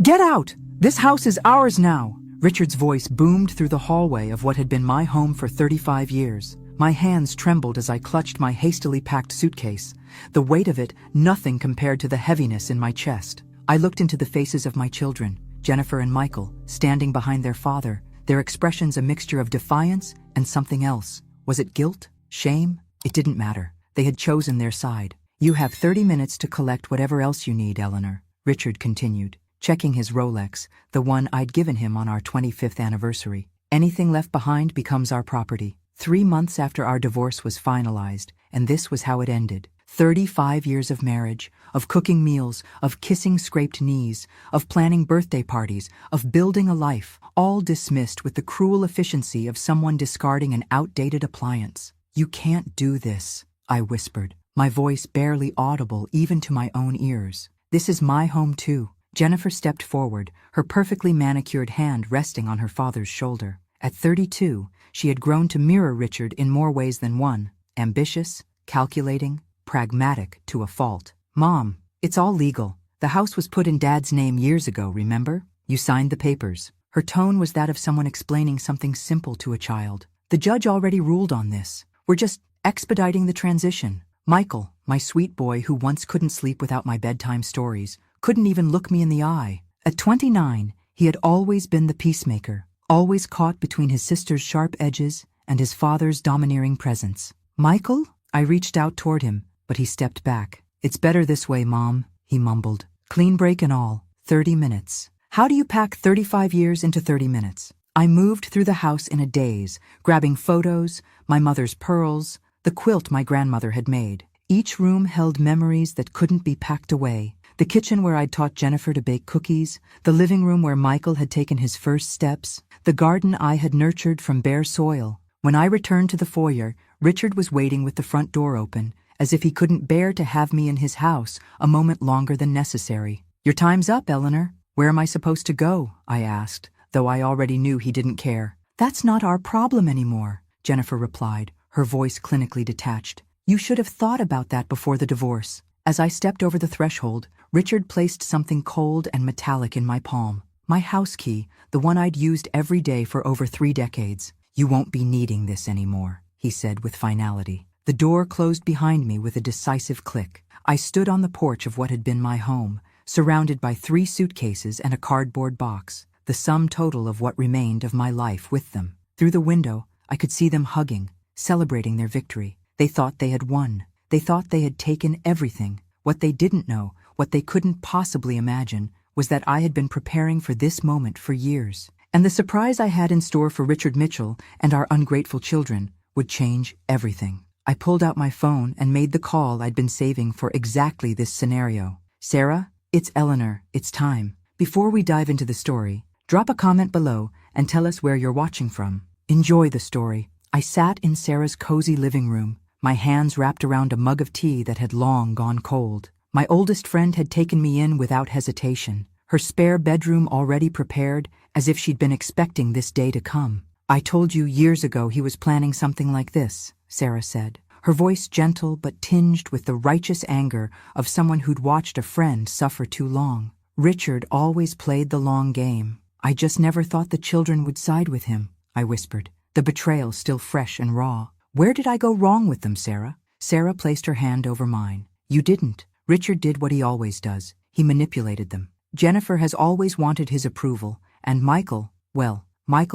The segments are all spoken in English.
Get out! This house is ours now! Richard's voice boomed through the hallway of what had been my home for 35 years. My hands trembled as I clutched my hastily packed suitcase. The weight of it, nothing compared to the heaviness in my chest. I looked into the faces of my children, Jennifer and Michael, standing behind their father, their expressions a mixture of defiance and something else. Was it guilt? Shame? It didn't matter. They had chosen their side. You have 30 minutes to collect whatever else you need, Eleanor, Richard continued, checking his Rolex, the one I'd given him on our 25th anniversary. Anything left behind becomes our property. 3 months after our divorce was finalized, and this was how it ended. 35 years of marriage, of cooking meals, of kissing scraped knees, of planning birthday parties, of building a life, all dismissed with the cruel efficiency of someone discarding an outdated appliance. You can't do this, I whispered, my voice barely audible even to my own ears. This is my home too. Jennifer stepped forward, her perfectly manicured hand resting on her father's shoulder. At 32, she had grown to mirror Richard in more ways than one, ambitious, calculating, pragmatic to a fault. Mom, it's all legal. The house was put in Dad's name years ago, remember? You signed the papers. Her tone was that of someone explaining something simple to a child. The judge already ruled on this. We're just expediting the transition. Michael, my sweet boy who once couldn't sleep without my bedtime stories, couldn't even look me in the eye. At 29, he had always been the peacemaker, always caught between his sister's sharp edges and his father's domineering presence. Michael? I reached out toward him, but he stepped back. It's better this way, Mom, he mumbled. Clean break and all, 30 minutes. How do you pack 35 years into 30 minutes? I moved through the house in a daze, grabbing photos, my mother's pearls, the quilt my grandmother had made. Each room held memories that couldn't be packed away. The kitchen where I'd taught Jennifer to bake cookies, the living room where Michael had taken his first steps, the garden I had nurtured from bare soil. When I returned to the foyer, Richard was waiting with the front door open, as if he couldn't bear to have me in his house a moment longer than necessary. Your time's up, Eleanor. Where am I supposed to go? I asked, though I already knew he didn't care. That's not our problem anymore, Jennifer replied, her voice clinically detached. You should have thought about that before the divorce. As I stepped over the threshold, Richard placed something cold and metallic in my palm. My house key, the one I'd used every day for over 3 decades. You won't be needing this anymore, he said with finality. The door closed behind me with a decisive click. I stood on the porch of what had been my home, surrounded by 3 suitcases and a cardboard box, the sum total of what remained of my life with them. Through the window, I could see them hugging, celebrating their victory. They thought they had won. They thought they had taken everything. What they didn't know, what they couldn't possibly imagine, was that I had been preparing for this moment for years. And the surprise I had in store for Richard Mitchell and our ungrateful children would change everything. I pulled out my phone and made the call I'd been saving for exactly this scenario. Sarah, it's Eleanor, it's time. Before we dive into the story, drop a comment below and tell us where you're watching from. Enjoy the story. I sat in Sarah's cozy living room, my hands wrapped around a mug of tea that had long gone cold. My oldest friend had taken me in without hesitation, her spare bedroom already prepared, as if she'd been expecting this day to come. I told you years ago he was planning something like this, Sarah said, her voice gentle but tinged with the righteous anger of someone who'd watched a friend suffer too long. Richard always played the long game. I just never thought the children would side with him, I whispered, the betrayal still fresh and raw. Where did I go wrong with them, Sarah? Sarah placed her hand over mine. You didn't. Richard did what he always does. He manipulated them. Jennifer has always wanted his approval, and Michael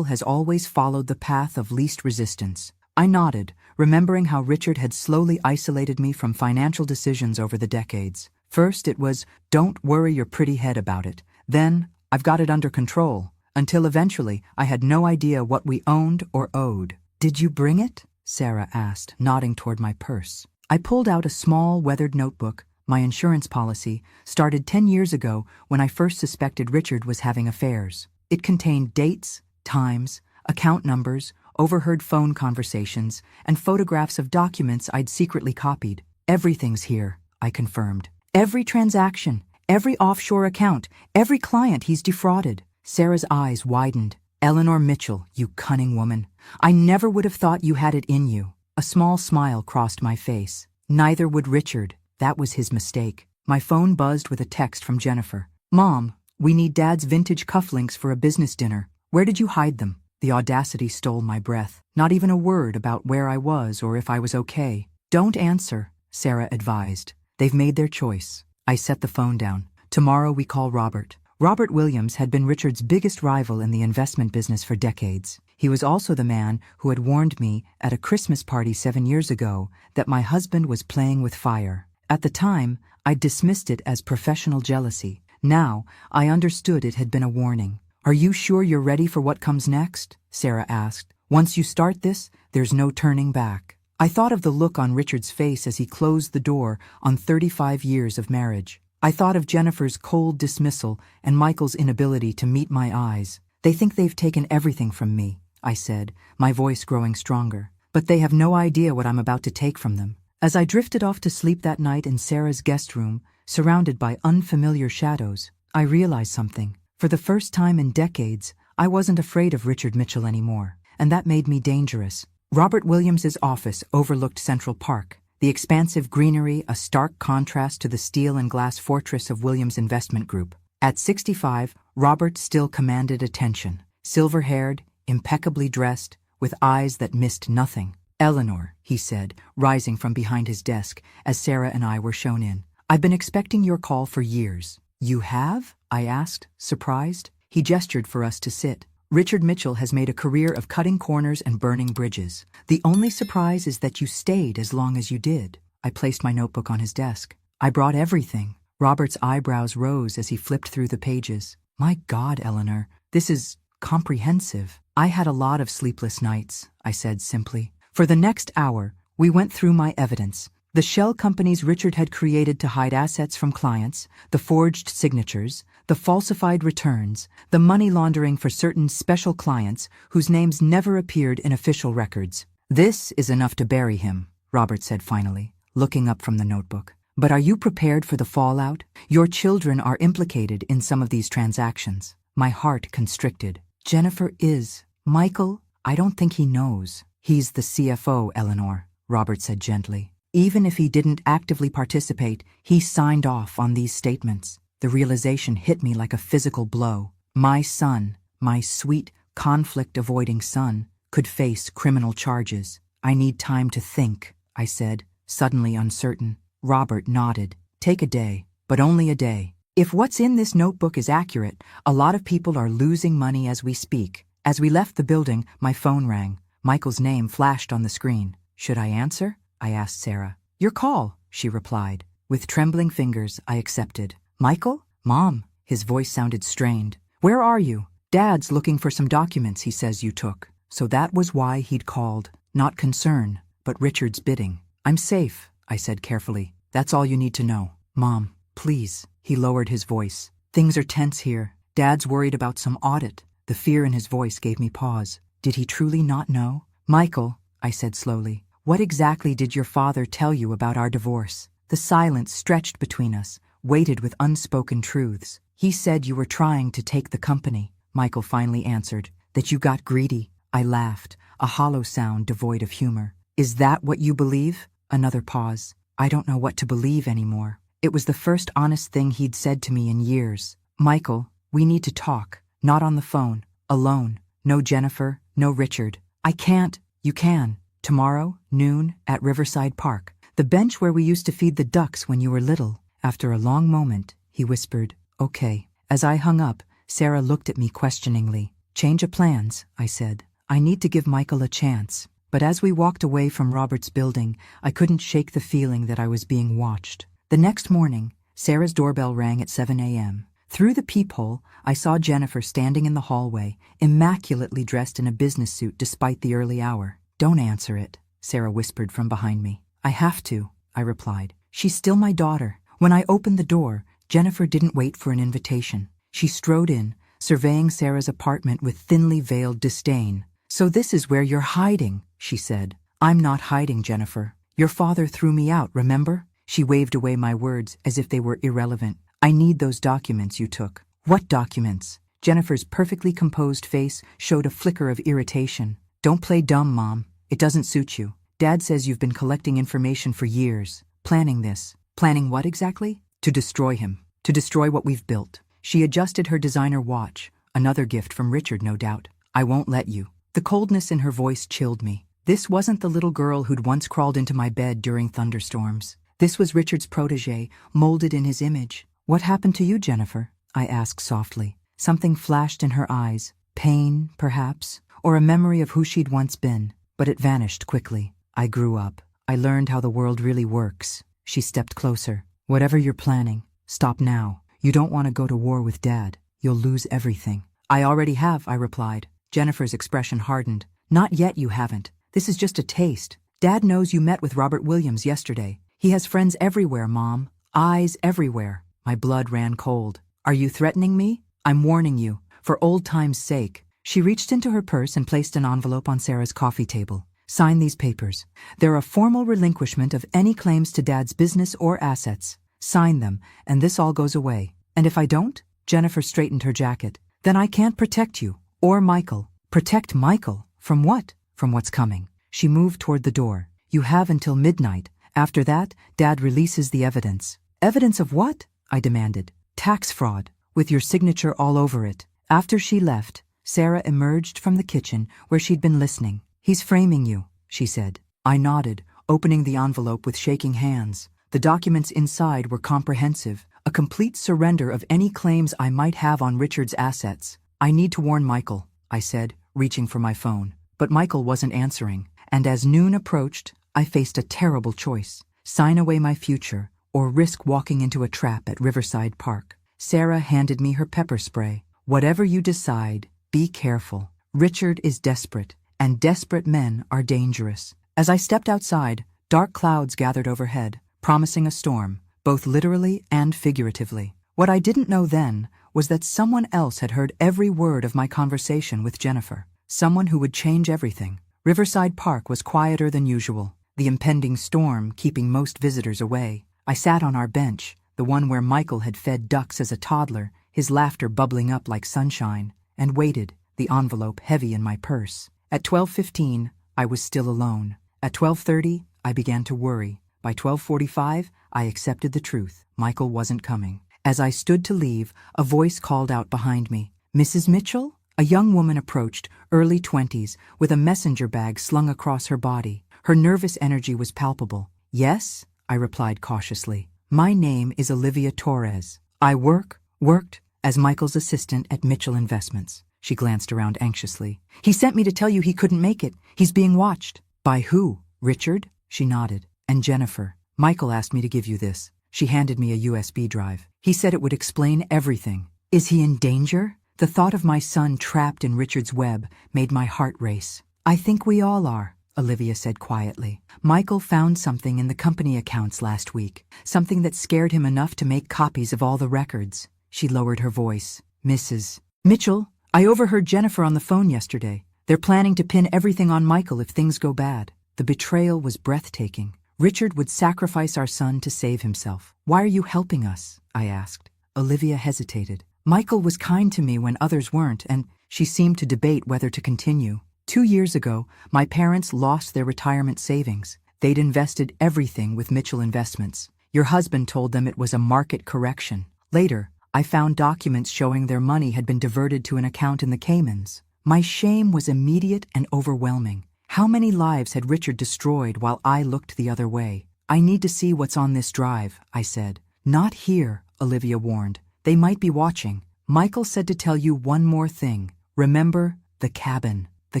has always followed the path of least resistance. I nodded, remembering how Richard had slowly isolated me from financial decisions over the decades. First it was, don't worry your pretty head about it. Then, I've got it under control. Until eventually, I had no idea what we owned or owed. Did you bring it? Sarah asked, nodding toward my purse. I pulled out a small, weathered notebook. My insurance policy started 10 years ago when I first suspected Richard was having affairs. It contained dates, times, account numbers, overheard phone conversations, and photographs of documents I'd secretly copied. Everything's here, I confirmed. Every transaction, every offshore account, every client he's defrauded. Sarah's eyes widened. Eleanor Mitchell, you cunning woman. I never would have thought you had it in you. A small smile crossed my face. Neither would Richard. That was his mistake. My phone buzzed with a text from Jennifer. Mom, We need Dad's vintage cufflinks for a business dinner. Where did you hide them? The audacity stole my breath. Not even a word about where I was or if I was okay. Don't answer, Sarah advised. They've made their choice. I set the phone down. Tomorrow we call Robert. Robert Williams had been Richard's biggest rival in the investment business for decades. He was also the man who had warned me at a Christmas party 7 years ago that my husband was playing with fire. At the time, I dismissed it as professional jealousy. Now, I understood it had been a warning. Are you sure you're ready for what comes next? Sarah asked. Once you start this, there's no turning back. I thought of the look on Richard's face as he closed the door on 35 years of marriage. I thought of Jennifer's cold dismissal and Michael's inability to meet my eyes. They think they've taken everything from me, I said, my voice growing stronger. But they have no idea what I'm about to take from them. As I drifted off to sleep that night in Sarah's guest room, surrounded by unfamiliar shadows, I realized something. For the first time in decades, I wasn't afraid of Richard Mitchell anymore, and that made me dangerous. Robert Williams's office overlooked Central Park, the expansive greenery a stark contrast to the steel and glass fortress of Williams Investment Group. At 65, Robert still commanded attention, silver-haired, impeccably dressed, with eyes that missed nothing. Eleanor, he said, rising from behind his desk as Sarah and I were shown in. I've been expecting your call for years. You have? I asked, surprised. He gestured for us to sit. Richard Mitchell has made a career of cutting corners and burning bridges. The only surprise is that you stayed as long as you did. I placed my notebook on his desk. I brought everything. Robert's eyebrows rose as he flipped through the pages. My God, Eleanor, this is comprehensive. I had a lot of sleepless nights, I said simply. For the next hour, we went through my evidence. The shell companies Richard had created to hide assets from clients, the forged signatures, the falsified returns, the money laundering for certain special clients whose names never appeared in official records. This is enough to bury him, Robert said finally, looking up from the notebook. But are you prepared for the fallout? Your children are implicated in some of these transactions. My heart constricted. Jennifer is. Michael, I don't think he knows. He's the CFO, Eleanor, Robert said gently. Even if he didn't actively participate, he signed off on these statements. The realization hit me like a physical blow. My son, my sweet, conflict-avoiding son, could face criminal charges. I need time to think, I said, suddenly uncertain. Robert nodded. Take a day, but only a day. If what's in this notebook is accurate, a lot of people are losing money as we speak. As we left the building, my phone rang. Michael's name flashed on the screen. Should I answer? I asked Sarah. Your call, she replied. With trembling fingers, I accepted. Michael? Mom. His voice sounded strained. Where are you? Dad's looking for some documents he says you took. So that was why he'd called. Not concern, but Richard's bidding. I'm safe, I said carefully. That's all you need to know. Mom, please. He lowered his voice. Things are tense here. Dad's worried about some audit. The fear in his voice gave me pause. Did he truly not know? Michael, I said slowly, what exactly did your father tell you about our divorce? The silence stretched between us, weighted with unspoken truths. He said you were trying to take the company, Michael finally answered, that you got greedy. I laughed, a hollow sound devoid of humor. Is that what you believe? Another pause. I don't know what to believe anymore. It was the first honest thing he'd said to me in years. Michael, we need to talk. Not on the phone. Alone. No Jennifer, no Richard. I can't. You can. Tomorrow, noon, at Riverside Park. The bench where we used to feed the ducks when you were little. After a long moment, he whispered, okay. As I hung up, Sarah looked at me questioningly. Change of plans, I said. I need to give Michael a chance. But as we walked away from Robert's building, I couldn't shake the feeling that I was being watched. The next morning, Sarah's doorbell rang at 7 a.m. Through the peephole, I saw Jennifer standing in the hallway, immaculately dressed in a business suit despite the early hour. Don't answer it, Sarah whispered from behind me. I have to, I replied. She's still my daughter. When I opened the door, Jennifer didn't wait for an invitation. She strode in, surveying Sarah's apartment with thinly veiled disdain. So this is where you're hiding, she said. I'm not hiding, Jennifer. Your father threw me out, remember? She waved away my words as if they were irrelevant. I need those documents you took. What documents? Jennifer's perfectly composed face showed a flicker of irritation. Don't play dumb, Mom. It doesn't suit you. Dad says you've been collecting information for years, planning this. Planning what exactly? To destroy him. To destroy what we've built. She adjusted her designer watch, another gift from Richard, no doubt. I won't let you. The coldness in her voice chilled me. This wasn't the little girl who'd once crawled into my bed during thunderstorms. This was Richard's protégé, molded in his image. What happened to you, Jennifer? I asked softly. Something flashed in her eyes. Pain, perhaps, or a memory of who she'd once been. But it vanished quickly. I grew up. I learned how the world really works. She stepped closer. Whatever you're planning, stop now. You don't want to go to war with Dad. You'll lose everything. I already have, I replied. Jennifer's expression hardened. Not yet, you haven't. This is just a taste. Dad knows you met with Robert Williams yesterday. He has friends everywhere, Mom. Eyes everywhere. My blood ran cold. Are you threatening me? I'm warning you. For old time's sake. She reached into her purse and placed an envelope on Sarah's coffee table. Sign these papers. They're a formal relinquishment of any claims to Dad's business or assets. Sign them, and this all goes away. And if I don't? Jennifer straightened her jacket. Then I can't protect you. Or Michael. Protect Michael? From what? From what's coming. She moved toward the door. You have until midnight. After that, Dad releases the evidence. Evidence of what? I demanded. Tax fraud, with your signature all over it. After she left, Sarah emerged from the kitchen where she'd been listening. He's framing you, she said. I nodded, opening the envelope with shaking hands. The documents inside were comprehensive, a complete surrender of any claims I might have on Richard's assets. I need to warn Michael, I said, reaching for my phone. But Michael wasn't answering, and as noon approached, I faced a terrible choice. Sign away my future, or risk walking into a trap at Riverside Park. Sarah handed me her pepper spray. Whatever you decide, be careful. Richard is desperate, and desperate men are dangerous. As I stepped outside, dark clouds gathered overhead, promising a storm, both literally and figuratively. What I didn't know then was that someone else had heard every word of my conversation with Jennifer. Someone who would change everything. Riverside Park was quieter than usual, the impending storm keeping most visitors away. I sat on our bench, the one where Michael had fed ducks as a toddler, his laughter bubbling up like sunshine, and waited, the envelope heavy in my purse. At 12:15, I was still alone. At 12:30, I began to worry. By 12:45, I accepted the truth. Michael wasn't coming. As I stood to leave, a voice called out behind me. Mrs. Mitchell? A young woman approached, early 20s, with a messenger bag slung across her body. Her nervous energy was palpable. Yes, I replied cautiously. My name is Olivia Torres. I worked as Michael's assistant at Mitchell Investments. She glanced around anxiously. He sent me to tell you he couldn't make it. He's being watched. By who? Richard? She nodded. And Jennifer. Michael asked me to give you this. She handed me a USB drive. He said it would explain everything. Is he in danger? The thought of my son trapped in Richard's web made my heart race. I think we all are, Olivia said quietly. Michael found something in the company accounts last week, something that scared him enough to make copies of all the records. She lowered her voice. Mrs. Mitchell, I overheard Jennifer on the phone yesterday. They're planning to pin everything on Michael if things go bad. The betrayal was breathtaking. Richard would sacrifice our son to save himself. Why are you helping us? I asked. Olivia hesitated. Michael was kind to me when others weren't, and she seemed to debate whether to continue. 2 years ago, my parents lost their retirement savings. They'd invested everything with Mitchell Investments. Your husband told them it was a market correction. Later, I found documents showing their money had been diverted to an account in the Caymans. My shame was immediate and overwhelming. How many lives had Richard destroyed while I looked the other way? I need to see what's on this drive, I said. Not here, Olivia warned. They might be watching. Michael said to tell you one more thing. Remember, the cabin. The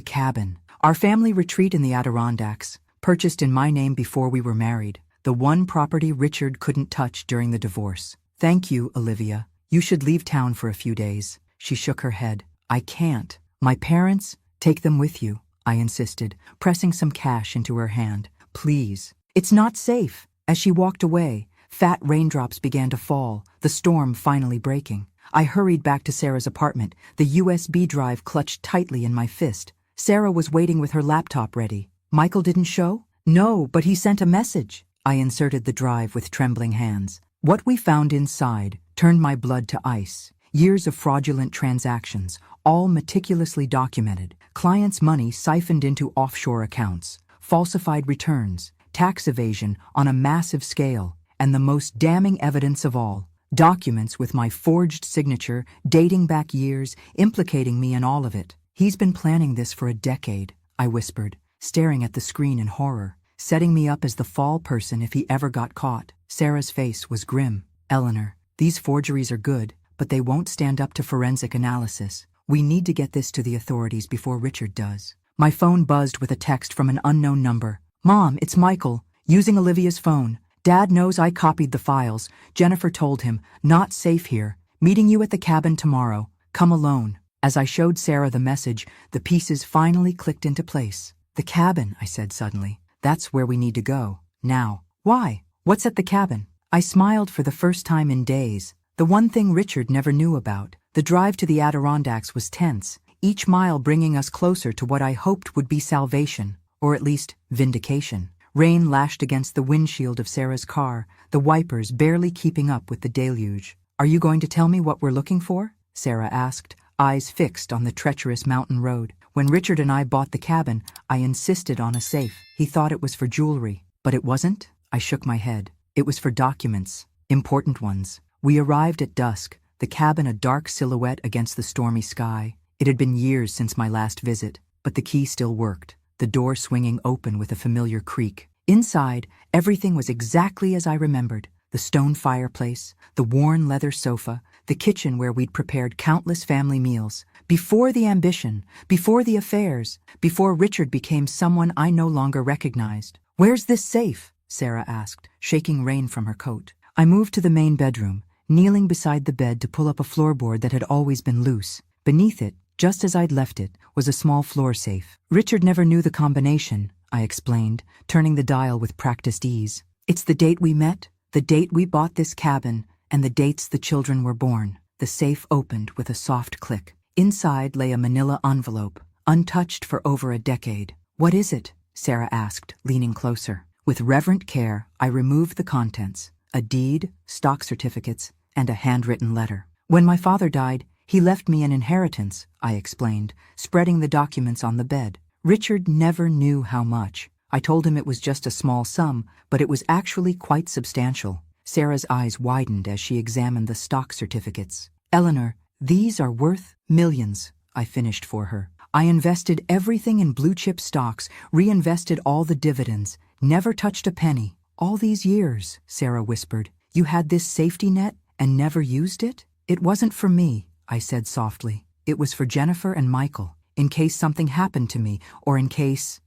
cabin. Our family retreat in the Adirondacks, purchased in my name before we were married. The one property Richard couldn't touch during the divorce. Thank you, Olivia. You should leave town for a few days. She shook her head. I can't. My parents? Take them with you, I insisted, pressing some cash into her hand. Please. It's not safe. As she walked away, fat raindrops began to fall, the storm finally breaking. I hurried back to Sarah's apartment, the USB drive clutched tightly in my fist. Sarah was waiting with her laptop ready. Michael didn't show? No, but he sent a message. I inserted the drive with trembling hands. What we found inside turned my blood to ice. Years of fraudulent transactions, all meticulously documented. Clients' money siphoned into offshore accounts, falsified returns, tax evasion on a massive scale, and the most damning evidence of all, Documents with my forged signature, dating back years, implicating me in all of it. He's been planning this for a decade, I whispered, staring at the screen in horror, setting me up as the fall person if he ever got caught. Sarah's face was grim. Eleanor, these forgeries are good, but they won't stand up to forensic analysis. We need to get this to the authorities before Richard does. My phone buzzed with a text from an unknown number. Mom, it's Michael, using Olivia's phone. Dad knows I copied the files. Jennifer told him, not safe here. Meeting you at the cabin tomorrow. Come alone. As I showed Sarah the message, the pieces finally clicked into place. The cabin, I said suddenly. That's where we need to go. Now. Why? What's at the cabin? I smiled for the first time in days. The one thing Richard never knew about. The drive to the Adirondacks was tense, each mile bringing us closer to what I hoped would be salvation, or at least vindication. Rain lashed against the windshield of Sarah's car, the wipers barely keeping up with the deluge. Are you going to tell me what we're looking for? Sarah asked, eyes fixed on the treacherous mountain road. When Richard and I bought the cabin, I insisted on a safe. He thought it was for jewelry. But it wasn't? I shook my head. It was for documents. Important ones. We arrived at dusk, the cabin a dark silhouette against the stormy sky. It had been years since my last visit, but the key still worked, the door swinging open with a familiar creak. Inside, everything was exactly as I remembered. The stone fireplace, the worn leather sofa, the kitchen where we'd prepared countless family meals. Before the ambition, before the affairs, before Richard became someone I no longer recognized. Where's this safe? Sarah asked, shaking rain from her coat. I moved to the main bedroom, kneeling beside the bed to pull up a floorboard that had always been loose. Beneath it, just as I'd left it, was a small floor safe. Richard never knew the combination, I explained, turning the dial with practiced ease. It's the date we met, the date we bought this cabin, and the dates the children were born. The safe opened with a soft click. Inside lay a manila envelope, untouched for over a decade. What is it? Sarah asked, leaning closer. With reverent care, I removed the contents, a deed, stock certificates, and a handwritten letter. When my father died, he left me an inheritance, I explained, spreading the documents on the bed. Richard never knew how much. I told him it was just a small sum, but it was actually quite substantial. Sarah's eyes widened as she examined the stock certificates. Eleanor, these are worth millions, I finished for her. I invested everything in blue-chip stocks, reinvested all the dividends, never touched a penny. All these years, Sarah whispered. You had this safety net and never used it? It wasn't for me, I said softly. It was for Jennifer and Michael, in case something happened to me, or in case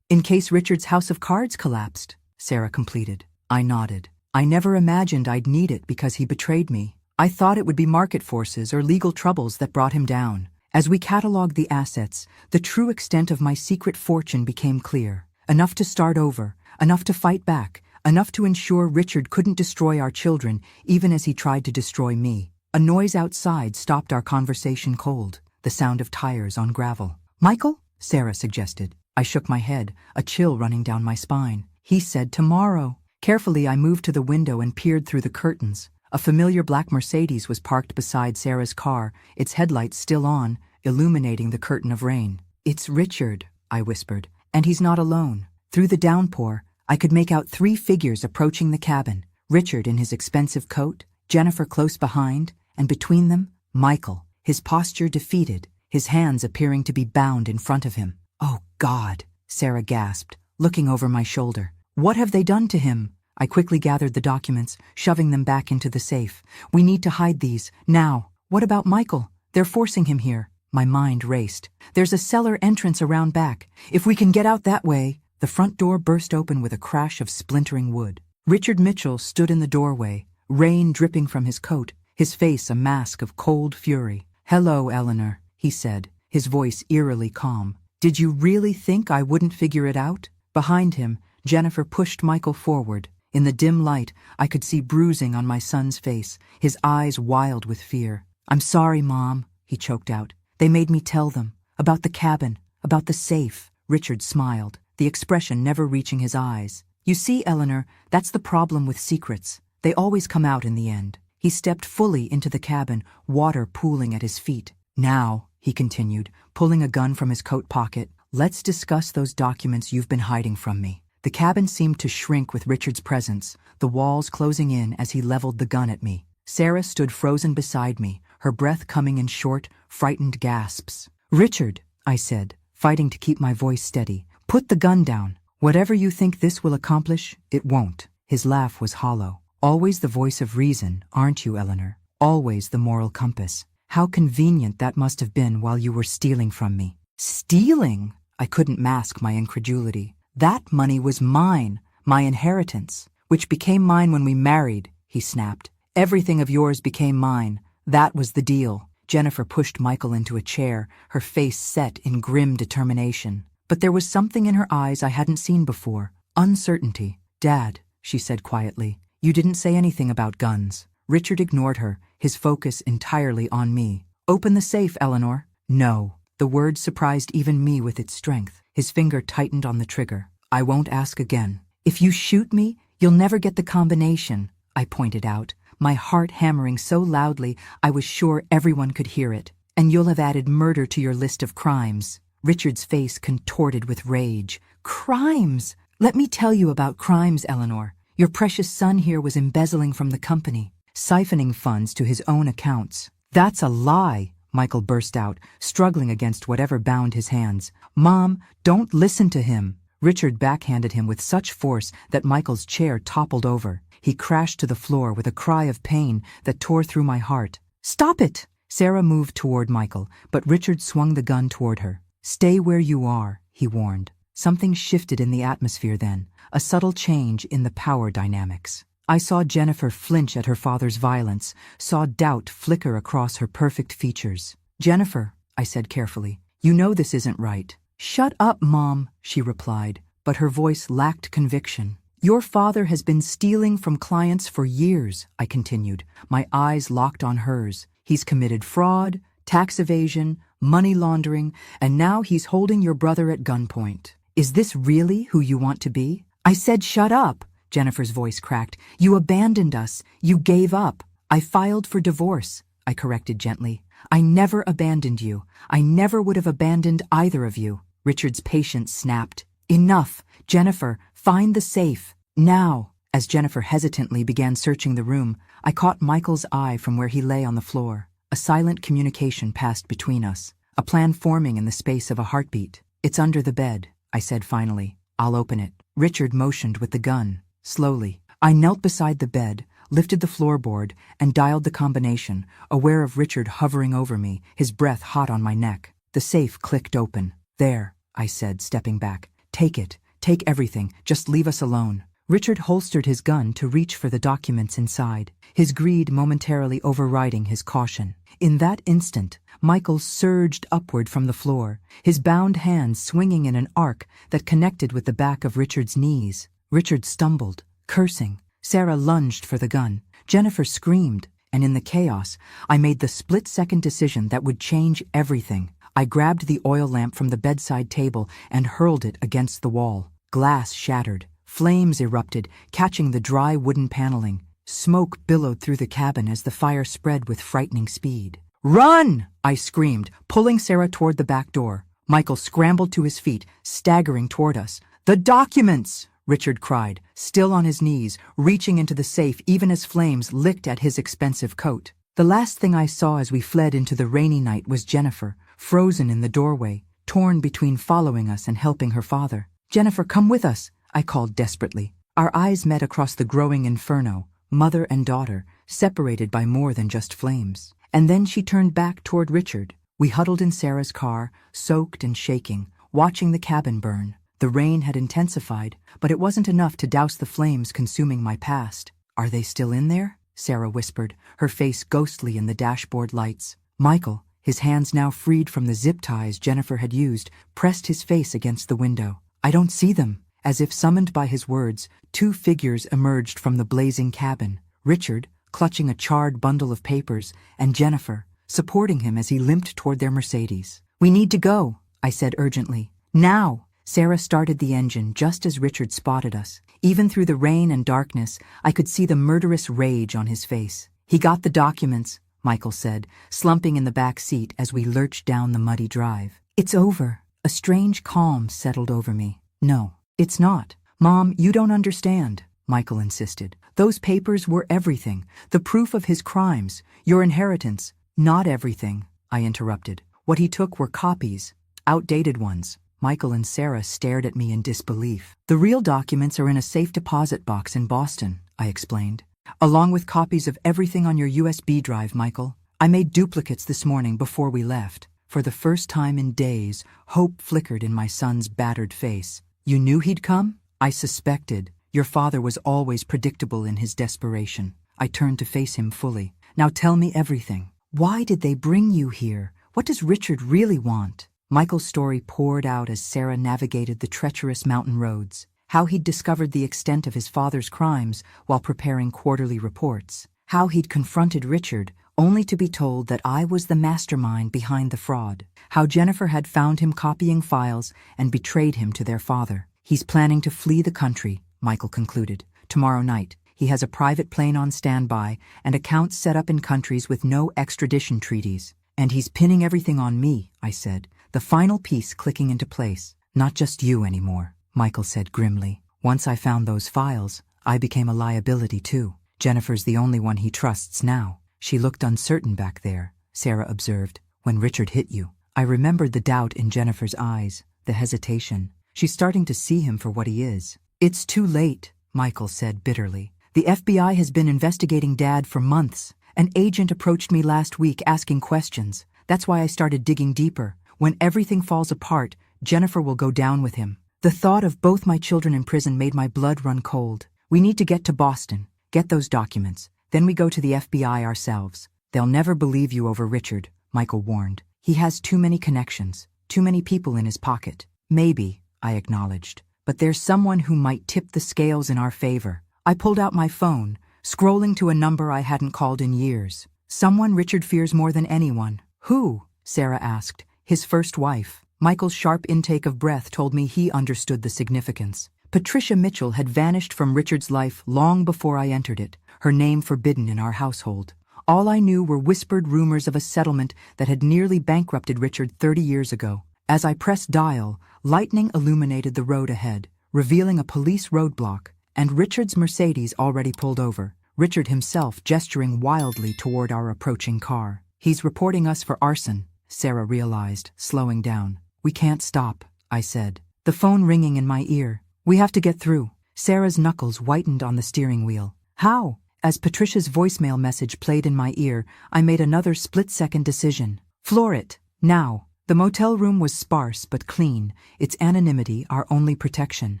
Richard's house of cards collapsed, Sarah completed. I nodded. I never imagined I'd need it because he betrayed me. I thought it would be market forces or legal troubles that brought him down. As we catalogued the assets, the true extent of my secret fortune became clear. Enough to start over, enough to fight back, enough to ensure Richard couldn't destroy our children, even as he tried to destroy me. A noise outside stopped our conversation cold, the sound of tires on gravel. Michael? Sarah suggested. I shook my head, a chill running down my spine. He said tomorrow. Carefully, I moved to the window and peered through the curtains. A familiar black Mercedes was parked beside Sarah's car, its headlights still on, illuminating the curtain of rain. It's Richard, I whispered, and he's not alone. Through the downpour, I could make out 3 figures approaching the cabin. Richard in his expensive coat, Jennifer close behind, and between them, Michael, his posture defeated, his hands appearing to be bound in front of him. Oh, God, Sarah gasped, looking over my shoulder. What have they done to him? I quickly gathered the documents, shoving them back into the safe. We need to hide these, now. What about Michael? They're forcing him here. My mind raced. There's a cellar entrance around back. If we can get out that way. The front door burst open with a crash of splintering wood. Richard Mitchell stood in the doorway, rain dripping from his coat, his face a mask of cold fury. Hello, Eleanor, he said, his voice eerily calm. Did you really think I wouldn't figure it out? Behind him, Jennifer pushed Michael forward. In the dim light, I could see bruising on my son's face, his eyes wild with fear. I'm sorry, Mom, he choked out. They made me tell them. About the cabin, about the safe. Richard smiled, the expression never reaching his eyes. You see, Eleanor, that's the problem with secrets. They always come out in the end. He stepped fully into the cabin, water pooling at his feet. Now, he continued, pulling a gun from his coat pocket, let's discuss those documents you've been hiding from me. The cabin seemed to shrink with Richard's presence, the walls closing in as he leveled the gun at me. Sarah stood frozen beside me, her breath coming in short, frightened gasps. "Richard," I said, fighting to keep my voice steady, "put the gun down. Whatever you think this will accomplish, it won't." His laugh was hollow. "Always the voice of reason, aren't you, Eleanor? Always the moral compass. How convenient that must have been while you were stealing from me." "Stealing?" I couldn't mask my incredulity. "That money was mine, my inheritance, which became mine when we married," he snapped. "Everything of yours became mine. That was the deal." Jennifer pushed Michael into a chair, her face set in grim determination. But there was something in her eyes I hadn't seen before. Uncertainty. "Dad," she said quietly, "you didn't say anything about guns." Richard ignored her, his focus entirely on me. "Open the safe, Eleanor." "No." The word surprised even me with its strength. His finger tightened on the trigger. "I won't ask again." "If you shoot me, you'll never get the combination," I pointed out, my heart hammering so loudly I was sure everyone could hear it. "And you'll have added murder to your list of crimes." Richard's face contorted with rage. "Crimes? Let me tell you about crimes, Eleanor. Your precious son here was embezzling from the company, siphoning funds to his own accounts." "That's a lie," Michael burst out, struggling against whatever bound his hands. "Mom, don't listen to him." Richard backhanded him with such force that Michael's chair toppled over. He crashed to the floor with a cry of pain that tore through my heart. "Stop it!" Sarah moved toward Michael, but Richard swung the gun toward her. "Stay where you are," he warned. Something shifted in the atmosphere then, a subtle change in the power dynamics. I saw Jennifer flinch at her father's violence, saw doubt flicker across her perfect features. "Jennifer," I said carefully, "you know this isn't right." "Shut up, Mom," she replied, but her voice lacked conviction. "Your father has been stealing from clients for years," I continued, my eyes locked on hers. "He's committed fraud, tax evasion, money laundering, and now he's holding your brother at gunpoint. Is this really who you want to be?" "I said shut up," Jennifer's voice cracked. "You abandoned us. You gave up." "I filed for divorce," I corrected gently. "I never abandoned you. I never would have abandoned either of you." Richard's patience snapped. "Enough. Jennifer, find the safe. Now." As Jennifer hesitantly began searching the room, I caught Michael's eye from where he lay on the floor. A silent communication passed between us, a plan forming in the space of a heartbeat. "It's under the bed," I said finally. "I'll open it." Richard motioned with the gun, slowly. I knelt beside the bed, lifted the floorboard, and dialed the combination, aware of Richard hovering over me, his breath hot on my neck. The safe clicked open. "There," I said, stepping back. "Take it. Take everything. Just leave us alone." Richard holstered his gun to reach for the documents inside, his greed momentarily overriding his caution. In that instant, Michael surged upward from the floor, his bound hands swinging in an arc that connected with the back of Richard's knees. Richard stumbled, cursing. Sarah lunged for the gun. Jennifer screamed, and in the chaos, I made the split-second decision that would change everything. I grabbed the oil lamp from the bedside table and hurled it against the wall. Glass shattered. Flames erupted, catching the dry wooden paneling. Smoke billowed through the cabin as the fire spread with frightening speed. "Run!" I screamed, pulling Sarah toward the back door. Michael scrambled to his feet, staggering toward us. "The documents!" Richard cried, still on his knees, reaching into the safe even as flames licked at his expensive coat. The last thing I saw as we fled into the rainy night was Jennifer, frozen in the doorway, torn between following us and helping her father. "Jennifer, come with us," I called desperately. Our eyes met across the growing inferno, mother and daughter, separated by more than just flames. And then she turned back toward Richard. We huddled in Sarah's car, soaked and shaking, watching the cabin burn. The rain had intensified, but it wasn't enough to douse the flames consuming my past. "Are they still in there?" Sarah whispered, her face ghostly in the dashboard lights. Michael, his hands now freed from the zip ties Jennifer had used, pressed his face against the window. "I don't see them." As if summoned by his words, two figures emerged from the blazing cabin. Richard, clutching a charred bundle of papers, and Jennifer, supporting him as he limped toward their Mercedes. "We need to go," I said urgently. "Now!" Sarah started the engine just as Richard spotted us. Even through the rain and darkness, I could see the murderous rage on his face. "He got the documents," Michael said, slumping in the back seat as we lurched down the muddy drive. "It's over." A strange calm settled over me. "No. It's not. Mom, you don't understand." Michael insisted. Those papers were everything, the proof of his crimes, your inheritance. Not everything, I interrupted. What he took were copies, outdated ones. Michael and Sarah stared at me in disbelief. The real documents are in a safe deposit box in Boston, I explained. Along with copies of everything on your USB drive, Michael. I made duplicates this morning before we left. For the first time in days, hope flickered in my son's battered face. You knew he'd come? I suspected. Your father was always predictable in his desperation. I turned to face him fully. Now tell me everything. Why did they bring you here? What does Richard really want? Michael's story poured out as Sarah navigated the treacherous mountain roads. How he'd discovered the extent of his father's crimes while preparing quarterly reports. How he'd confronted Richard, only to be told that I was the mastermind behind the fraud. How Jennifer had found him copying files and betrayed him to their father. He's planning to flee the country, Michael concluded. Tomorrow night, he has a private plane on standby and accounts set up in countries with no extradition treaties. And he's pinning everything on me, I said, the final piece clicking into place. Not just you anymore, Michael said grimly. Once I found those files, I became a liability too. Jennifer's the only one he trusts now. She looked uncertain back there, Sarah observed, when Richard hit you. I remembered the doubt in Jennifer's eyes, the hesitation. She's starting to see him for what he is. It's too late, Michael said bitterly. The FBI has been investigating Dad for months. An agent approached me last week asking questions. That's why I started digging deeper. When everything falls apart, Jennifer will go down with him. The thought of both my children in prison made my blood run cold. We need to get to Boston, get those documents. Then we go to the FBI ourselves. They'll never believe you over Richard, Michael warned. He has too many connections, too many people in his pocket. Maybe, I acknowledged. But there's someone who might tip the scales in our favor. I pulled out my phone, scrolling to a number I hadn't called in years. Someone Richard fears more than anyone. Who? Sarah asked. His first wife. Michael's sharp intake of breath told me he understood the significance. Patricia Mitchell had vanished from Richard's life long before I entered it, her name forbidden in our household. All I knew were whispered rumors of a settlement that had nearly bankrupted Richard 30 years ago. As I pressed dial, lightning illuminated the road ahead, revealing a police roadblock, and Richard's Mercedes already pulled over, Richard himself gesturing wildly toward our approaching car. He's reporting us for arson, Sarah realized, slowing down. We can't stop, I said, the phone ringing in my ear. We have to get through. Sarah's knuckles whitened on the steering wheel. How? As Patricia's voicemail message played in my ear, I made another split-second decision. Floor it, now. The motel room was sparse but clean, its anonymity our only protection.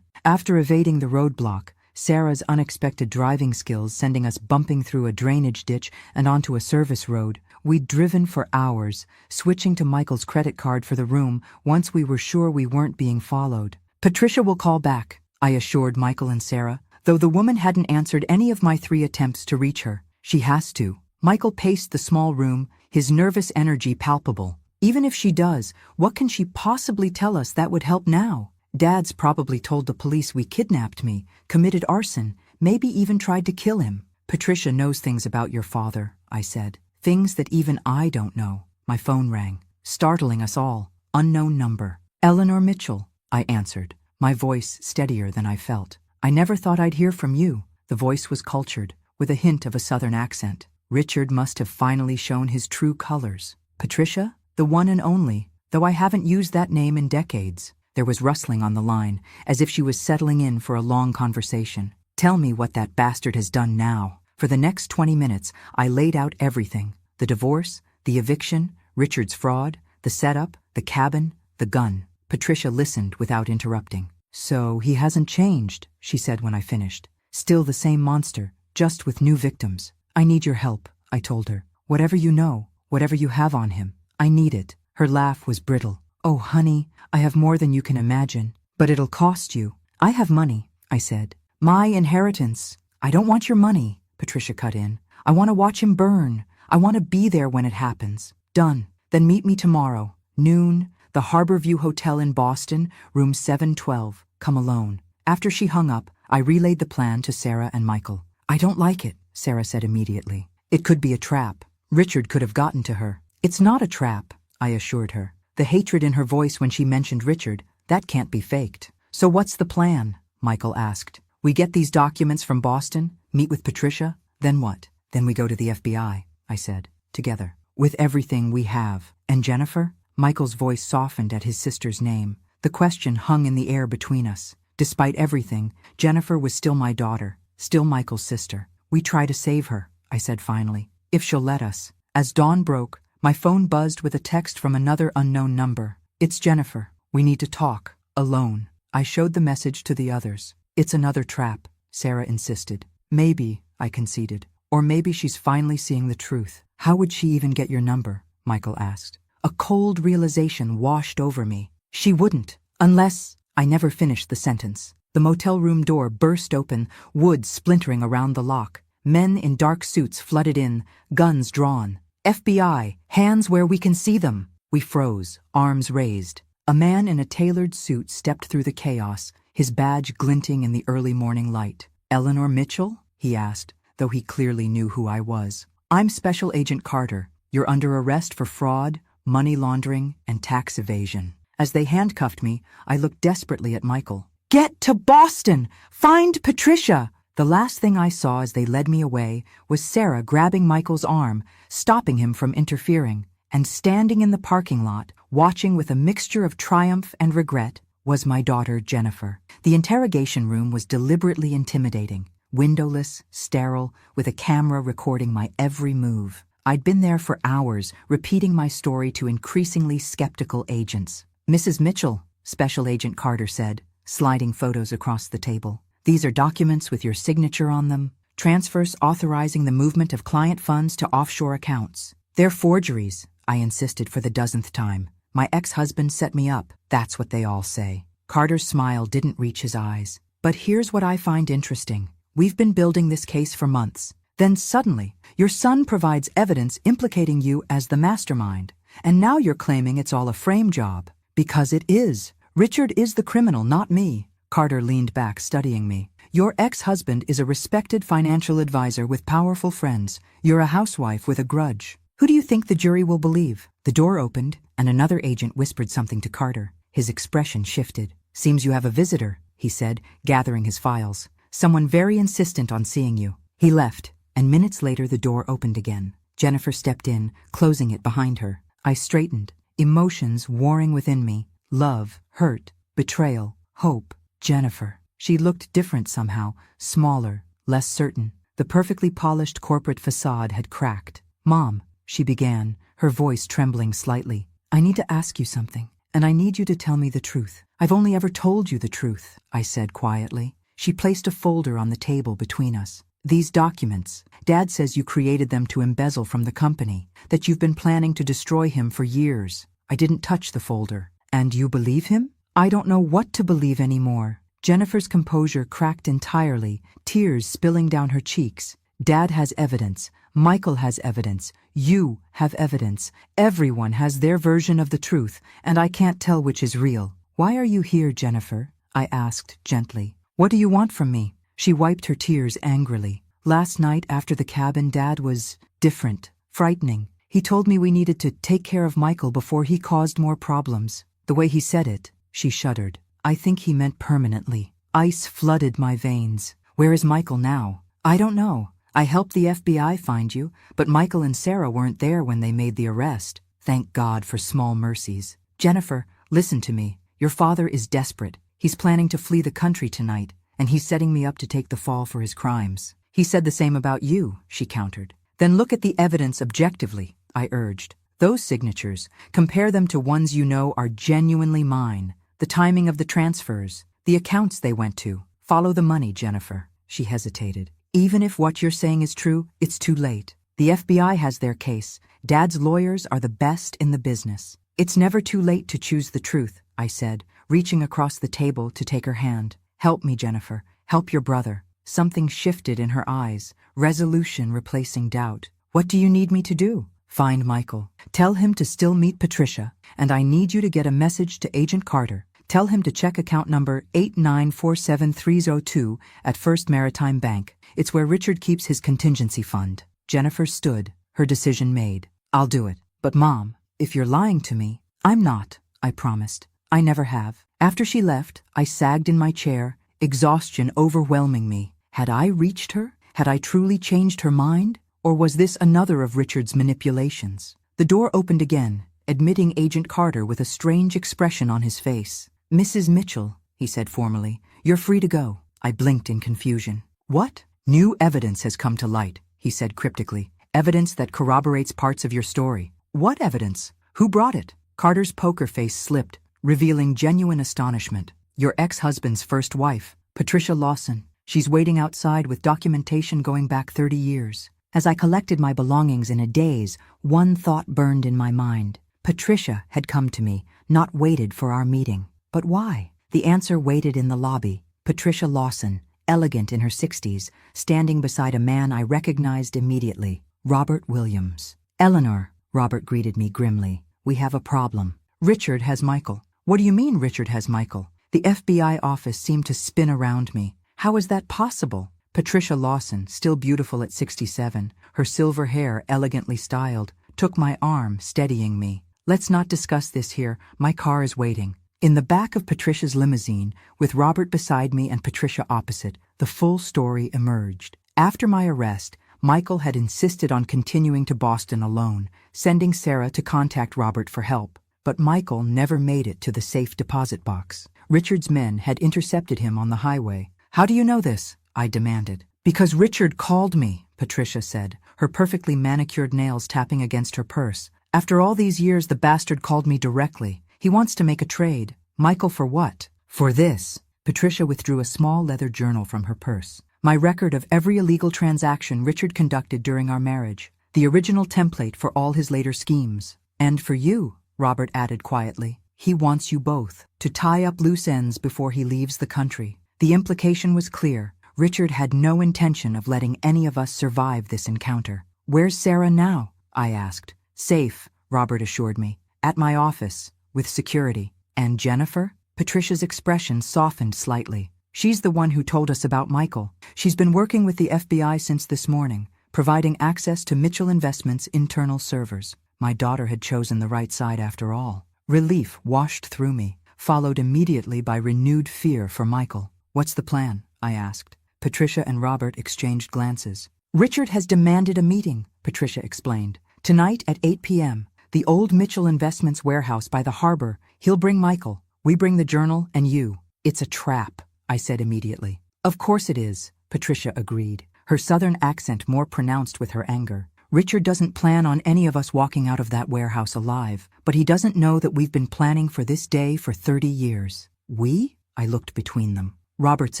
After evading the roadblock, Sarah's unexpected driving skills sending us bumping through a drainage ditch and onto a service road, we'd driven for hours, switching to Michael's credit card for the room once we were sure we weren't being followed. Patricia will call back, I assured Michael and Sarah, though the woman hadn't answered any of my 3 attempts to reach her. She has to. Michael paced the small room, his nervous energy palpable. Even if she does, what can she possibly tell us that would help now? Dad's probably told the police we kidnapped me, committed arson, maybe even tried to kill him. Patricia knows things about your father, I said. Things that even I don't know. My phone rang, startling us all. Unknown number. Eleanor Mitchell, I answered, my voice steadier than I felt. I never thought I'd hear from you. The voice was cultured, with a hint of a southern accent. Richard must have finally shown his true colors. Patricia? The one and only, though I haven't used that name in decades. There was rustling on the line, as if she was settling in for a long conversation. Tell me what that bastard has done now. For the next 20 minutes, I laid out everything. The divorce, the eviction, Richard's fraud, the setup, the cabin, the gun. Patricia listened without interrupting. So he hasn't changed, she said when I finished. Still the same monster, just with new victims. I need your help, I told her. Whatever you know, whatever you have on him, I need it. Her laugh was brittle. Oh, honey, I have more than you can imagine. But it'll cost you. I have money, I said. My inheritance. I don't want your money, Patricia cut in. I want to watch him burn. I want to be there when it happens. Done. Then meet me tomorrow, noon, the Harborview Hotel in Boston, room 712. Come alone. After she hung up, I relayed the plan to Sarah and Michael. I don't like it, Sarah said immediately. It could be a trap. Richard could have gotten to her. It's not a trap, I assured her. The hatred in her voice when she mentioned Richard, that can't be faked. So what's the plan? Michael asked. We get these documents from Boston, meet with Patricia, then what? Then we go to the FBI, I said, together, with everything we have. And Jennifer? Michael's voice softened at his sister's name. The question hung in the air between us. Despite everything, Jennifer was still my daughter, still Michael's sister. We try to save her, I said finally, if she'll let us. As dawn broke, my phone buzzed with a text from another unknown number. It's Jennifer. We need to talk. Alone. I showed the message to the others. It's another trap, Sarah insisted. Maybe, I conceded. Or maybe she's finally seeing the truth. How would she even get your number? Michael asked. A cold realization washed over me. She wouldn't. Unless... I never finished the sentence. The motel room door burst open, wood splintering around the lock. Men in dark suits flooded in, guns drawn. FBI, hands where we can see them. We froze, arms raised. A man in a tailored suit stepped through the chaos, his badge glinting in the early morning light. Eleanor Mitchell? He asked, though he clearly knew who I was. I'm Special Agent Carter. You're under arrest for fraud, money laundering, and tax evasion. As they handcuffed me, I looked desperately at Michael. Get to Boston! Find Patricia! The last thing I saw as they led me away was Sarah grabbing Michael's arm, stopping him from interfering, and standing in the parking lot, watching with a mixture of triumph and regret, was my daughter Jennifer. The interrogation room was deliberately intimidating, windowless, sterile, with a camera recording my every move. I'd been there for hours, repeating my story to increasingly skeptical agents. Mrs. Mitchell, Special Agent Carter said, sliding photos across the table. These are documents with your signature on them, transfers authorizing the movement of client funds to offshore accounts. They're forgeries, I insisted for the dozenth time. My ex-husband set me up, that's what they all say. Carter's smile didn't reach his eyes. But here's what I find interesting. We've been building this case for months. Then suddenly, your son provides evidence implicating you as the mastermind. And now you're claiming it's all a frame job. Because it is. Richard is the criminal, not me. Carter leaned back, studying me. Your ex-husband is a respected financial advisor with powerful friends. You're a housewife with a grudge. Who do you think the jury will believe? The door opened, and another agent whispered something to Carter. His expression shifted. Seems you have a visitor, he said, gathering his files. Someone very insistent on seeing you. He left, and minutes later the door opened again. Jennifer stepped in, closing it behind her. I straightened. Emotions warring within me. Love, hurt, betrayal, hope. Jennifer. She looked different somehow, smaller, less certain. The perfectly polished corporate facade had cracked. Mom, she began, her voice trembling slightly. I need to ask you something, and I need you to tell me the truth. I've only ever told you the truth, I said quietly. She placed a folder on the table between us. These documents. Dad says you created them to embezzle from the company, that you've been planning to destroy him for years. I didn't touch the folder. And you believe him? I don't know what to believe anymore. Jennifer's composure cracked entirely, tears spilling down her cheeks. Dad has evidence. Michael has evidence. You have evidence. Everyone has their version of the truth, and I can't tell which is real. Why are you here, Jennifer? I asked gently. What do you want from me? She wiped her tears angrily. Last night after the cabin, Dad was different, frightening. He told me we needed to take care of Michael before he caused more problems. The way he said it, she shuddered. I think he meant permanently. Ice flooded my veins. Where is Michael now? I don't know. I helped the FBI find you, but Michael and Sarah weren't there when they made the arrest. Thank God for small mercies. Jennifer, listen to me. Your father is desperate. He's planning to flee the country tonight, and he's setting me up to take the fall for his crimes. He said the same about you, she countered. Then look at the evidence objectively, I urged. Those signatures, compare them to ones you know are genuinely mine. The timing of the transfers, the accounts they went to. Follow the money, Jennifer. She hesitated. Even if what you're saying is true, it's too late. The FBI has their case. Dad's lawyers are the best in the business. It's never too late to choose the truth, I said, reaching across the table to take her hand. Help me, Jennifer. Help your brother. Something shifted in her eyes, resolution replacing doubt. What do you need me to do? Find Michael. Tell him to still meet Patricia, and I need you to get a message to Agent Carter. Tell him to check account number 8947302 at First Maritime Bank. It's where Richard keeps his contingency fund. Jennifer stood, her decision made. I'll do it. But Mom, if you're lying to me, I'm not, I promised. I never have. After she left, I sagged in my chair, exhaustion overwhelming me. Had I reached her? Had I truly changed her mind? Or was this another of Richard's manipulations? The door opened again, admitting Agent Carter with a strange expression on his face. "Mrs. Mitchell," he said formally, "you're free to go." I blinked in confusion. "What?" "New evidence has come to light," he said cryptically. "Evidence that corroborates parts of your story." "What evidence? Who brought it?" Carter's poker face slipped, revealing genuine astonishment. "Your ex-husband's first wife, Patricia Lawson. She's waiting outside with documentation going back 30 years. As I collected my belongings in a daze, one thought burned in my mind. Patricia had come to me, not waited for our meeting. But why? The answer waited in the lobby. Patricia Lawson, elegant in her 60s, standing beside a man I recognized immediately, Robert Williams. "Eleanor," Robert greeted me grimly, "we have a problem. Richard has Michael." "What do you mean Richard has Michael?" The FBI office seemed to spin around me. How is that possible? Patricia Lawson, still beautiful at 67, her silver hair elegantly styled, took my arm, steadying me. "Let's not discuss this here. My car is waiting." In the back of Patricia's limousine, with Robert beside me and Patricia opposite, the full story emerged. After my arrest, Michael had insisted on continuing to Boston alone, sending Sarah to contact Robert for help. But Michael never made it to the safe deposit box. Richard's men had intercepted him on the highway. "How do you know this?" I demanded. "Because Richard called me," Patricia said, her perfectly manicured nails tapping against her purse. "After all these years, the bastard called me directly. He wants to make a trade." "Michael, for what?" "For this." Patricia withdrew a small leather journal from her purse. "My record of every illegal transaction Richard conducted during our marriage. The original template for all his later schemes. And for you," Robert added quietly. "He wants you both to tie up loose ends before he leaves the country." The implication was clear. Richard had no intention of letting any of us survive this encounter. "Where's Sarah now?" I asked. "Safe," Robert assured me. "At my office, with security." "And Jennifer?" Patricia's expression softened slightly. "She's the one who told us about Michael. She's been working with the FBI since this morning, providing access to Mitchell Investments' internal servers." My daughter had chosen the right side after all. Relief washed through me, followed immediately by renewed fear for Michael. "What's the plan?" I asked. Patricia and Robert exchanged glances. "Richard has demanded a meeting," Patricia explained. "Tonight at 8 p.m., the old Mitchell Investments warehouse by the harbor. He'll bring Michael. We bring the journal and you." "It's a trap," I said immediately. "Of course it is," Patricia agreed, her southern accent more pronounced with her anger. "Richard doesn't plan on any of us walking out of that warehouse alive, but he doesn't know that we've been planning for this day for 30 years. "We?" I looked between them. Robert's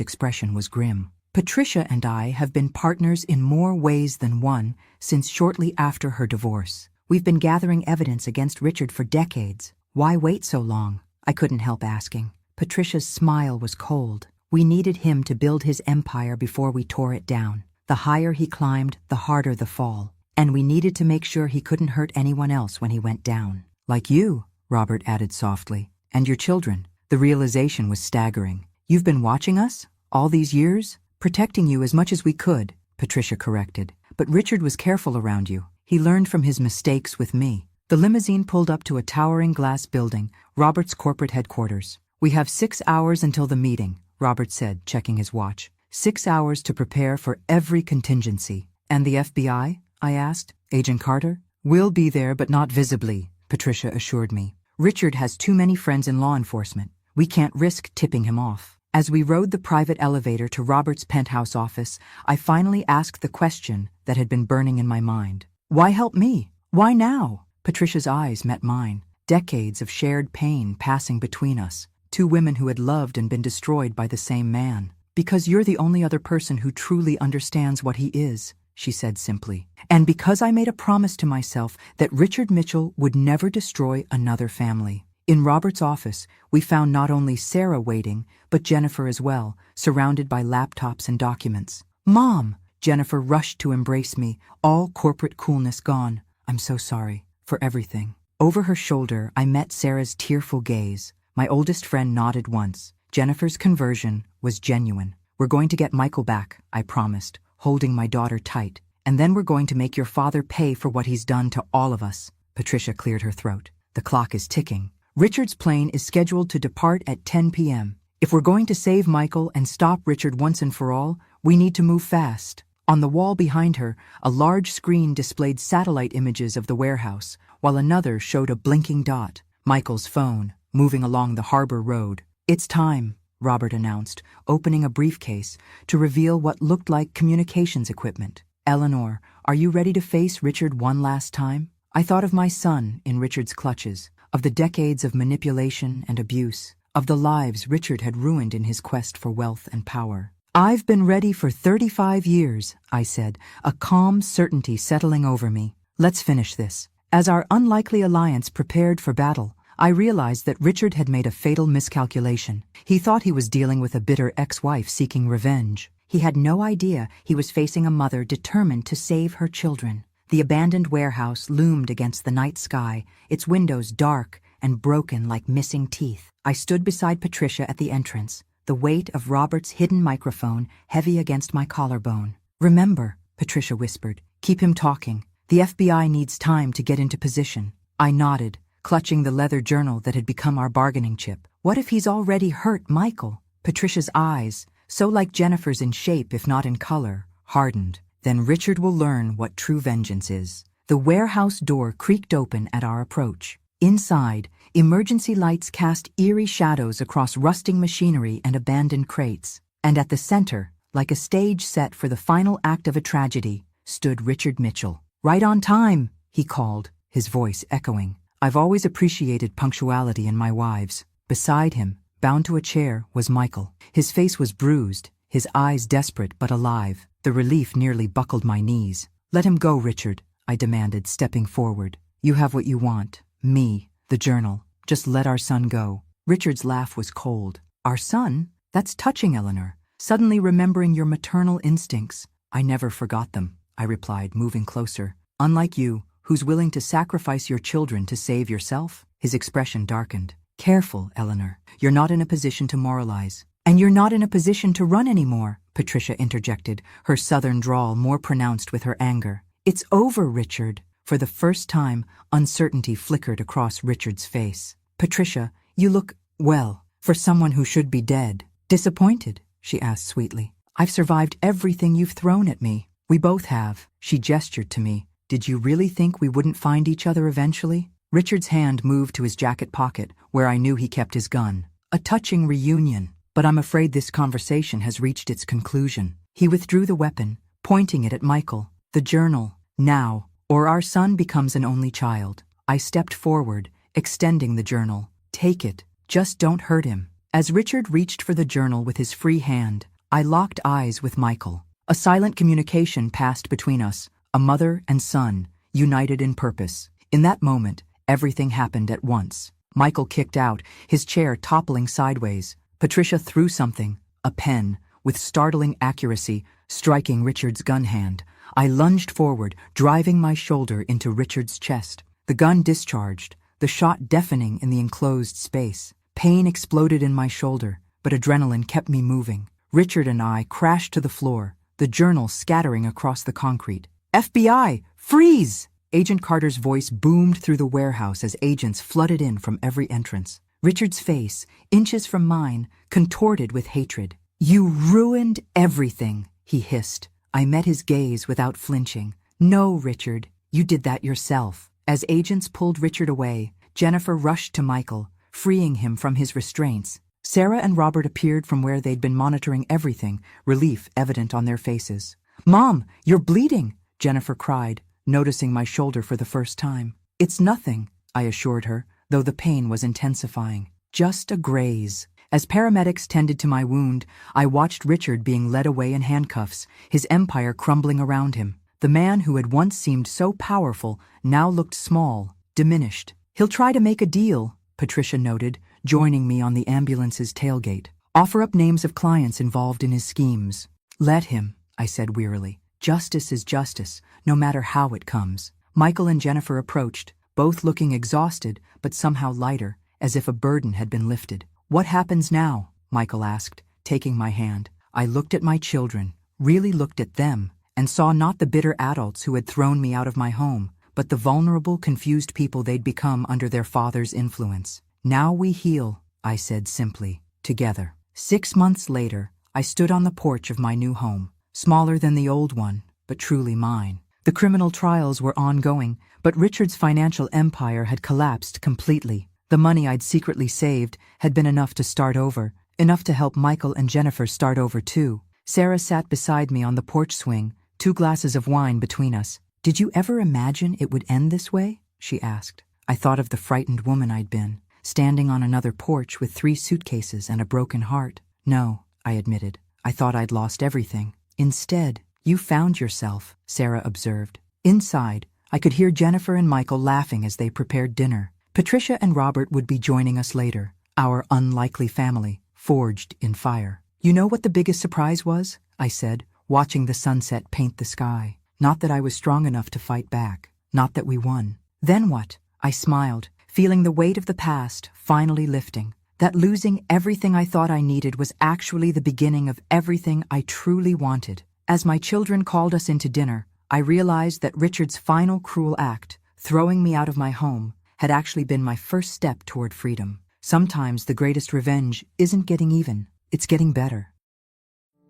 expression was grim. "Patricia and I have been partners in more ways than one since shortly after her divorce. We've been gathering evidence against Richard for decades. Why wait so long?" I couldn't help asking. Patricia's smile was cold. "We needed him to build his empire before we tore it down. The higher he climbed, the harder the fall. And we needed to make sure he couldn't hurt anyone else when he went down." "Like you," Robert added softly. "And your children." The realization was staggering. "You've been watching us? All these years?" "Protecting you as much as we could," Patricia corrected. "But Richard was careful around you. He learned from his mistakes with me." The limousine pulled up to a towering glass building, Robert's corporate headquarters. "We have 6 hours until the meeting," Robert said, checking his watch. 6 hours to prepare for every contingency." "And the FBI?" I asked. "Agent Carter?" "We'll be there, but not visibly," Patricia assured me. "Richard has too many friends in law enforcement. We can't risk tipping him off." As we rode the private elevator to Robert's penthouse office, I finally asked the question that had been burning in my mind. "Why help me? Why now?" Patricia's eyes met mine. Decades of shared pain passing between us. 2 women who had loved and been destroyed by the same man. "Because you're the only other person who truly understands what he is," she said simply. "And because I made a promise to myself that Richard Mitchell would never destroy another family." In Robert's office, we found not only Sarah waiting, but Jennifer as well, surrounded by laptops and documents. "Mom!" Jennifer rushed to embrace me, all corporate coolness gone. "I'm so sorry for everything." Over her shoulder, I met Sarah's tearful gaze. My oldest friend nodded once. Jennifer's conversion was genuine. "We're going to get Michael back," I promised, holding my daughter tight. "And then we're going to make your father pay for what he's done to all of us." Patricia cleared her throat. "The clock is ticking. Richard's plane is scheduled to depart at 10 p.m. If we're going to save Michael and stop Richard once and for all, we need to move fast. On the wall behind her, a large screen displayed satellite images of the warehouse, while another showed a blinking dot, Michael's phone, moving along the harbor road. "It's time," Robert announced, opening a briefcase to reveal what looked like communications equipment. "Eleanor, are you ready to face Richard one last time?" I thought of my son in Richard's clutches, of the decades of manipulation and abuse, of the lives Richard had ruined in his quest for wealth and power. "I've been ready for 35 years, I said, a calm certainty settling over me. "Let's finish this." As our unlikely alliance prepared for battle, I realized that Richard had made a fatal miscalculation. He thought he was dealing with a bitter ex-wife seeking revenge. He had no idea he was facing a mother determined to save her children. The abandoned warehouse loomed against the night sky, its windows dark and broken like missing teeth. I stood beside Patricia at the entrance, the weight of Robert's hidden microphone heavy against my collarbone. "Remember," Patricia whispered, "keep him talking. The FBI needs time to get into position." I nodded, clutching the leather journal that had become our bargaining chip. "What if he's already hurt Michael?" Patricia's eyes, so like Jennifer's in shape if not in color, hardened. "Then Richard will learn what true vengeance is." The warehouse door creaked open at our approach. Inside, emergency lights cast eerie shadows across rusting machinery and abandoned crates. And at the center, like a stage set for the final act of a tragedy, stood Richard Mitchell. "Right on time," he called, his voice echoing. I've always appreciated punctuality in my wives. Beside him, bound to a chair, was Michael. His face was bruised, his eyes desperate but alive. The relief nearly buckled my knees. "Let him go, Richard," I demanded, stepping forward. "You have what you want. Me, the journal. Just let our son go." Richard's laugh was cold. "Our son? That's touching, Eleanor. Suddenly remembering your maternal instincts." "I never forgot them," I replied, moving closer. "Unlike you, who's willing to sacrifice your children to save yourself?" His expression darkened. "Careful, Eleanor. You're not in a position to moralize. And you're not in a position to run anymore," Patricia interjected, her southern drawl more pronounced with her anger. "It's over, Richard." For the first time, uncertainty flickered across Richard's face. "Patricia, you look, well, for someone who should be dead." "Disappointed?" she asked sweetly. "I've survived everything you've thrown at me." "We both have." She gestured to me. "Did you really think we wouldn't find each other eventually?" Richard's hand moved to his jacket pocket, where I knew he kept his gun. "A touching reunion, but I'm afraid this conversation has reached its conclusion." He withdrew the weapon, pointing it at Michael. "The journal, now, or our son becomes an only child." I stepped forward, extending the journal. "Take it. Just don't hurt him." As Richard reached for the journal with his free hand, I locked eyes with Michael. A silent communication passed between us, a mother and son, united in purpose. In that moment, everything happened at once. Michael kicked out, his chair toppling sideways. Patricia threw something, a pen, with startling accuracy, striking Richard's gun hand. I lunged forward, driving my shoulder into Richard's chest. The gun discharged, the shot deafening in the enclosed space. Pain exploded in my shoulder, but adrenaline kept me moving. Richard and I crashed to the floor, the journal scattering across the concrete. "FBI, freeze!" Agent Carter's voice boomed through the warehouse as agents flooded in from every entrance. Richard's face, inches from mine, contorted with hatred. "You ruined everything," he hissed. I met his gaze without flinching. "No, Richard, you did that yourself." As agents pulled Richard away, Jennifer rushed to Michael, freeing him from his restraints. Sarah and Robert appeared from where they'd been monitoring everything, relief evident on their faces. "Mom, you're bleeding!" Jennifer cried, noticing my shoulder for the first time. "It's nothing," I assured her, though the pain was intensifying. "Just a graze." As paramedics tended to my wound, I watched Richard being led away in handcuffs, his empire crumbling around him. The man who had once seemed so powerful now looked small, diminished. "He'll try to make a deal," Patricia noted, joining me on the ambulance's tailgate. "Offer up names of clients involved in his schemes." "Let him," I said wearily. "Justice is justice, no matter how it comes." Michael and Jennifer approached, both looking exhausted but somehow lighter, as if a burden had been lifted. "What happens now?" Michael asked, taking my hand. I looked at my children, really looked at them, and saw not the bitter adults who had thrown me out of my home, but the vulnerable, confused people they'd become under their father's influence. "Now we heal," I said simply, "together." 6 months later, I stood on the porch of my new home, smaller than the old one, but truly mine. The criminal trials were ongoing, but Richard's financial empire had collapsed completely. The money I'd secretly saved had been enough to start over, enough to help Michael and Jennifer start over too. Sarah sat beside me on the porch swing, 2 glasses of wine between us. "Did you ever imagine it would end this way?" she asked. I thought of the frightened woman I'd been, standing on another porch with 3 suitcases and a broken heart. "No," I admitted. "I thought I'd lost everything." "Instead, you found yourself," Sarah observed. Inside, I could hear Jennifer and Michael laughing as they prepared dinner. Patricia and Robert would be joining us later, our unlikely family, forged in fire. "You know what the biggest surprise was?" I said, watching the sunset paint the sky. "Not that I was strong enough to fight back. Not that we won." "Then what?" I smiled, feeling the weight of the past finally lifting. That losing everything I thought I needed was actually the beginning of everything I truly wanted. As my children called us into dinner, I realized that Richard's final cruel act, throwing me out of my home, had actually been my first step toward freedom. Sometimes the greatest revenge isn't getting even, it's getting better.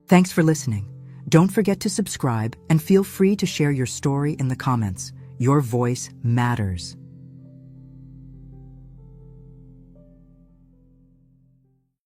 Thanks for listening. Don't forget to subscribe and feel free to share your story in the comments. Your voice matters.